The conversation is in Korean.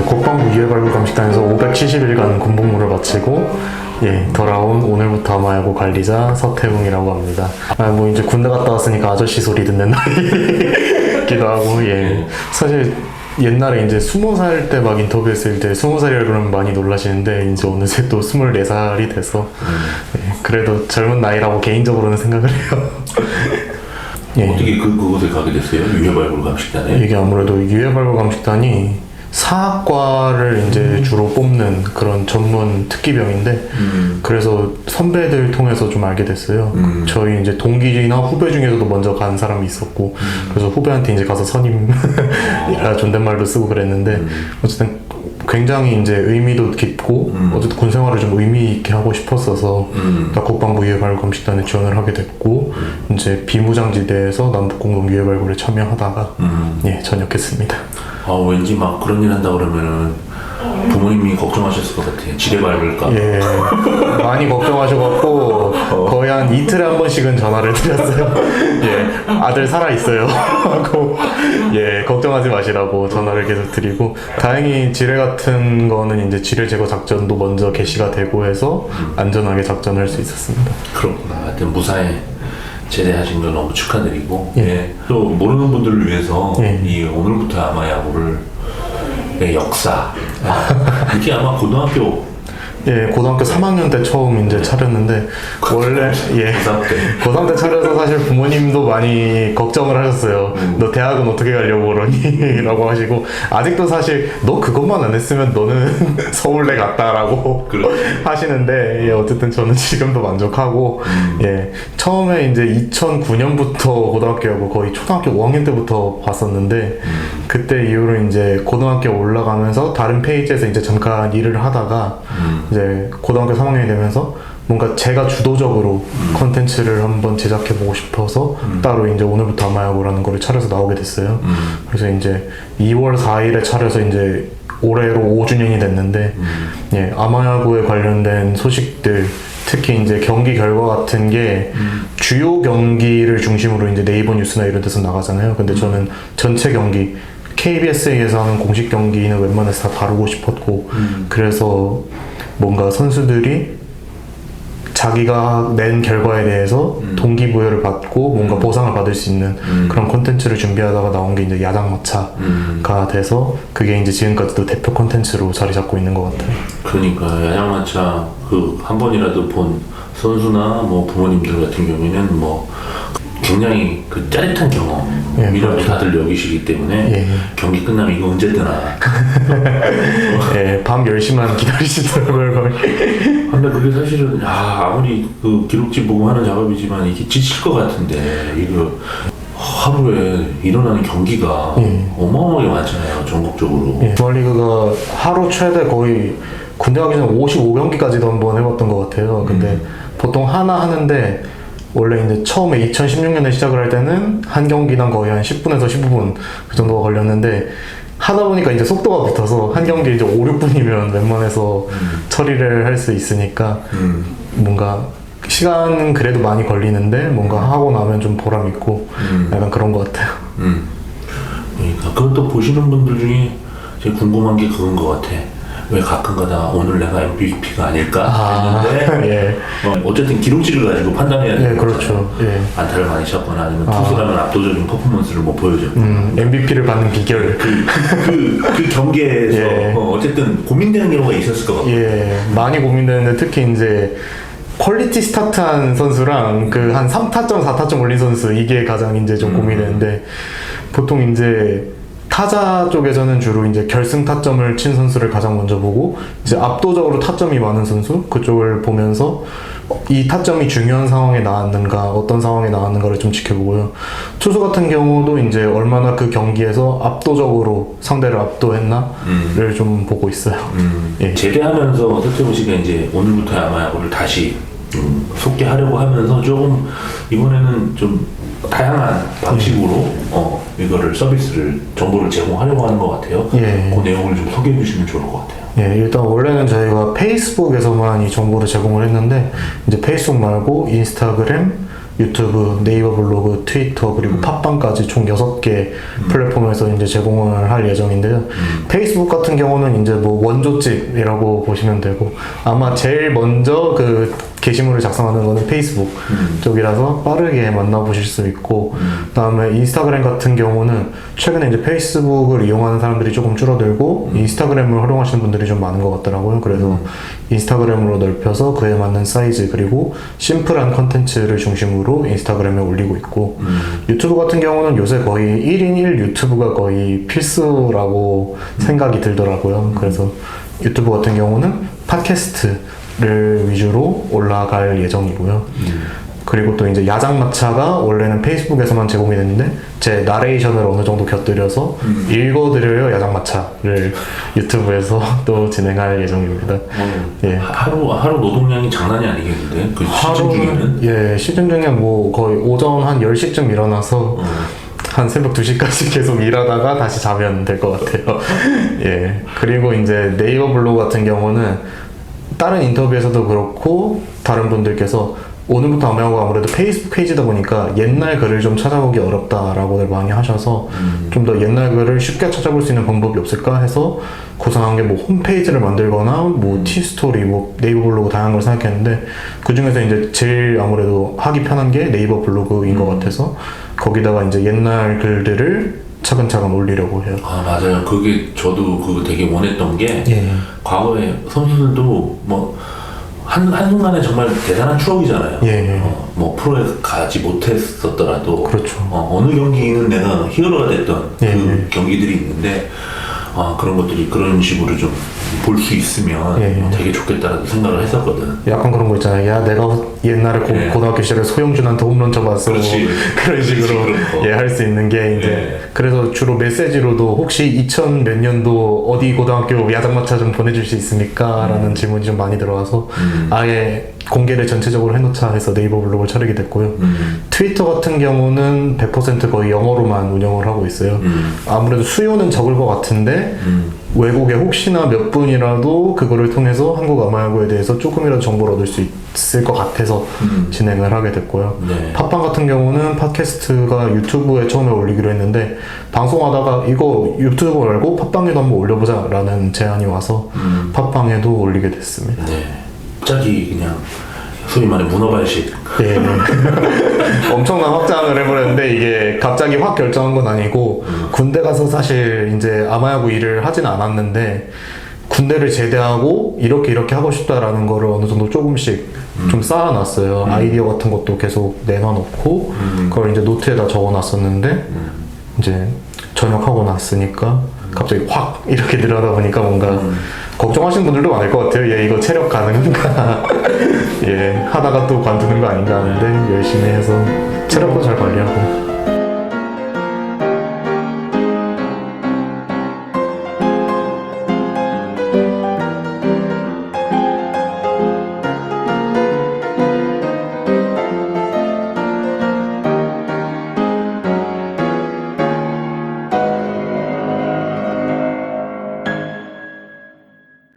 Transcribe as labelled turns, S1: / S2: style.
S1: 이제 국방부 유해발굴 감식단에서 570일간 군복무를 마치고 돌아온 오늘부터 아마야구 관리자 서태웅이라고 합니다. 뭐 이제 군대 갔다 왔으니까 아저씨 소리 듣는 나이기도 하고 사실 옛날에 이제 20살 때 막 인터뷰했을 때 20살이라 그러면 많이 놀라시는데 이제 어느새 또 24살이 돼서 그래도 젊은 나이라고 개인적으로는 생각을 해요.
S2: 어떻게 그곳에 가게 됐어요? 유해발굴 감식단에?
S1: 이게 아무래도 유해발굴 감식단이 사학과를 이제 주로 뽑는 그런 전문 특기병인데 그래서 선배들 통해서 좀 알게 됐어요. 저희 이제 동기나 후배 중에서도 먼저 간 사람이 있었고 그래서 후배한테 이제 가서 선임이라 존댓말도 쓰고 그랬는데 어쨌든 굉장히 이제 의미도 깊고 어쨌든 군 생활을 좀 의미 있게 하고 싶었어서 국방부 유해발굴 감식단에 지원을 하게 됐고 이제 비무장지대에서 남북공동 유해발굴에 참여하다가 전역했습니다.
S2: 왠지 막 그런 일 한다 그러면은 부모님이 걱정하셨을 것 같아요. 지뢰 밟을까?
S1: 많이 걱정하셔갖고 거의 한 이틀에 한 번씩은 전화를 드렸어요. 아들 살아있어요 하고 걱정하지 마시라고 전화를 계속 드리고 다행히 지뢰 같은 거는 이제 지뢰 제거 작전도 먼저 개시가 되고 해서 안전하게 작전을 할 수 있었습니다.
S2: 그렇구나. 하여튼 무사히 제대하신 거 너무 축하드리고 또 모르는 분들을 위해서 이 오늘부터 아마야구를 역사 이게 아마 고등학교
S1: 고등학교 3학년 때 처음 이제 차렸는데 원래 고3 때 차려서 사실 부모님도 많이 걱정을 하셨어요. 너 대학은 어떻게 가려고 그러니? 라고 하시고 아직도 사실 너 그것만 안 했으면 너는 서울대 갔다라고 하시는데 어쨌든 저는 지금도 만족하고 처음에 이제 2009년부터 고등학교 야구 거의 초등학교 5학년 때부터 봤었는데 그때 이후로 이제 고등학교 올라가면서 다른 페이지에서 이제 잠깐 일을 하다가 이제 고등학교 3학년이 되면서 뭔가 제가 주도적으로 컨텐츠를 한번 제작해보고 싶어서 따로 이제 오늘부터 아마야구라는 거를 차려서 나오게 됐어요. 그래서 이제 2월 4일에 차려서 이제 올해로 5주년이 됐는데 아마야구에 관련된 소식들 특히 이제 경기 결과 같은 게 주요 경기를 중심으로 이제 네이버 뉴스나 이런 데서 나가잖아요. 근데 저는 전체 경기 KBS에서 하는 공식 경기는 웬만해서 다 다루고 싶었고 그래서 뭔가 선수들이 자기가 낸 결과에 대해서 동기부여를 받고 뭔가 보상을 받을 수 있는 그런 콘텐츠를 준비하다가 나온 게 이제 야장마차가 돼서 그게 이제 지금까지도 대표 콘텐츠로 자리 잡고 있는 것 같아요.
S2: 그러니까 야장마차 그 한 번이라도 본 선수나 뭐 부모님들 같은 경우에는 뭐 굉장히 그 짜릿한 경험이라고 다들 여기시기 때문에 경기 끝나면 이거 언제 뜨나
S1: 밤 10시만 기다리시더라고요.
S2: 근데 그게 사실은 아무리 그 기록지 보고 하는 작업이지만 이게 지칠 것 같은데 이거 하루에 일어나는 경기가 어마어마하게 많잖아요. 전국적으로
S1: 주말리그가 하루 최대 거의 군대 가기 전에 55경기까지도 한번 해봤던 것 같아요. 근데 보통 하나 하는데 원래 이제 처음에 2016년에 시작을 할 때는 한 경기당 거의 한 10분에서 15분 그 정도가 걸렸는데 하다 보니까 이제 속도가 붙어서 한 경기 이제 5, 6분이면 웬만해서 처리를 할 수 있으니까 뭔가 시간은 그래도 많이 걸리는데 뭔가 하고 나면 좀 보람 있고 약간 그런 것 같아요.
S2: 그러니까 그것도 보시는 분들 중에 제일 궁금한 게 그건 것 같아. 왜 가끔가다 오늘 내가 MVP가 아닐까 했는데 어쨌든 기록지를 가지고 판단해야 되는
S1: 그렇죠.
S2: 안타를 많이 쳤거나 아니면 투수라면 압도적인 퍼포먼스를 뭐 보여줬고
S1: MVP를 받는 비결
S2: 그 경기에서 어쨌든 고민되는 경우가 있었을 것 같아요.
S1: 많이 고민되는데 특히 이제 퀄리티 스타트한 선수랑 그 한 3타점 4타점 올린 선수 이게 가장 이제 좀 고민되는데 보통 이제 타자 쪽에서는 주로 이제 결승 타점을 친 선수를 가장 먼저 보고 이제 압도적으로 타점이 많은 선수 그쪽을 보면서 이 타점이 중요한 상황에 나왔는가 어떤 상황에 나왔는가를 좀 지켜보고요. 투수 같은 경우도 이제 얼마나 그 경기에서 압도적으로 상대를 압도했나를 좀 보고 있어요.
S2: 제대하면서 서태웅 씨가 이제 오늘부터 아마야구를 다시 속개하려고 하면서 조금 이번에는 좀 다양한 방식으로 이거를 서비스를 정보를 제공하려고 하는 것 같아요. 그 내용을 좀 소개해 주시면 좋을 것 같아요.
S1: 일단 원래는 저희가 페이스북에서만 이 정보를 제공을 했는데 이제 페이스북 말고 인스타그램, 유튜브, 네이버 블로그, 트위터 그리고 팟빵까지 총 6개 플랫폼에서 이제 제공을 할 예정인데요. 페이스북 같은 경우는 이제 뭐 원조집이라고 보시면 되고 아마 제일 먼저 그 게시물을 작성하는 거는 페이스북 쪽이라서 빠르게 만나보실 수 있고 그다음에 인스타그램 같은 경우는 최근에 이제 페이스북을 이용하는 사람들이 조금 줄어들고 인스타그램을 활용하시는 분들이 좀 많은 것 같더라고요. 그래서 인스타그램으로 넓혀서 그에 맞는 사이즈 그리고 심플한 컨텐츠를 중심으로 인스타그램에 올리고 있고 유튜브 같은 경우는 요새 거의 1인 1 유튜브가 거의 필수라고 생각이 들더라고요. 그래서 유튜브 같은 경우는 팟캐스트를 위주로 올라갈 예정이고요. 그리고 또 이제 야장마차가 원래는 페이스북에서만 제공이 됐는데 제 나레이션을 어느 정도 곁들여서 읽어드려요 야장마차를 유튜브에서 또 진행할 예정입니다. 예.
S2: 하루 노동량이 장난이 아니겠는데 그 시즌 중에는?
S1: 예, 시즌 중에 뭐 거의 오전 한 10시쯤 일어나서 한 새벽 2시까지 계속 일하다가 다시 자면 될 것 같아요. 예. 그리고 이제 네이버 블로그 같은 경우는 다른 인터뷰에서도 그렇고 다른 분들께서 오늘부터 아마야고가 아무래도 페이스북 페이지다 보니까 옛날 글을 좀 찾아보기 어렵다라고들 많이 하셔서 좀 더 옛날 글을 쉽게 찾아볼 수 있는 방법이 없을까 해서 구상한 게 뭐 홈페이지를 만들거나 뭐 티스토리, 뭐 네이버 블로그 다양한 걸 생각했는데 그 중에서 이제 제일 아무래도 하기 편한 게 네이버 블로그인 것 같아서 거기다가 이제 옛날 글들을 차근차근 올리려고 해요.
S2: 아 맞아요. 그게 저도 그거 되게 원했던 게
S1: 예.
S2: 과거에 선수들도 뭐 한순간에 정말 대단한 추억이잖아요.
S1: 예.
S2: 뭐 프로에 가지 못했었더라도
S1: 그렇죠.
S2: 어느 경기는 내가 히어로가 됐던
S1: 예.
S2: 그 경기들이 있는데 그런 것들이 그런 식으로 좀 볼 수 있으면
S1: 예.
S2: 되게 좋겠다라는 생각을 했었거든.
S1: 약간 그런 거 있잖아요. 야, 내가 옛날에
S2: 예.
S1: 고등학교 시절에 소영준한테 홈런 쳐봤어.
S2: 그렇지.
S1: 그런 식으로
S2: 그런 거.
S1: 예, 할 수 있는 게 이제
S2: 예.
S1: 그래서 주로 메시지로도 혹시 2000 몇 년도 어디 고등학교 야장마차 좀 보내줄 수 있습니까? 라는 질문이 좀 많이 들어와서 아예 공개를 전체적으로 해놓자 해서 네이버 블로그를 차리게 됐고요. 트위터 같은 경우는 100% 거의 영어로만 운영을 하고 있어요. 아무래도 수요는 적을 것 같은데 외국에 혹시나 몇 분이라도 그거를 통해서 한국 아마야구에 대해서 조금이라도 정보를 얻을 수 있을 것 같아서 진행을 하게 됐고요.
S2: 네.
S1: 팟빵 같은 경우는 팟캐스트가 유튜브에 처음에 올리기로 했는데 방송하다가 이거 유튜브 말고 팟빵에도 한번 올려보자 라는 제안이 와서 팟빵에도 올리게 됐습니다.
S2: 네. 갑자기 그냥 소위 말해 문어발식.
S1: 예. 엄청난 확장을 해버렸는데 이게 갑자기 확 결정한 건 아니고 군대 가서 사실 이제 아마야구 일을 하진 않았는데 군대를 제대하고 이렇게 하고 싶다라는 거를 어느 정도 조금씩 좀 쌓아놨어요. 아이디어 같은 것도 계속 내놔놓고 그걸 이제 노트에다 적어놨었는데 이제 전역하고 났으니까 갑자기 확 이렇게 늘어나다 보니까 뭔가 걱정하시는 분들도 많을 것 같아요. 얘 이거 체력 가능한가? 예, 하다가 또 관두는 거 아닌가 하는데 열심히 해서 체력도 잘 관리하고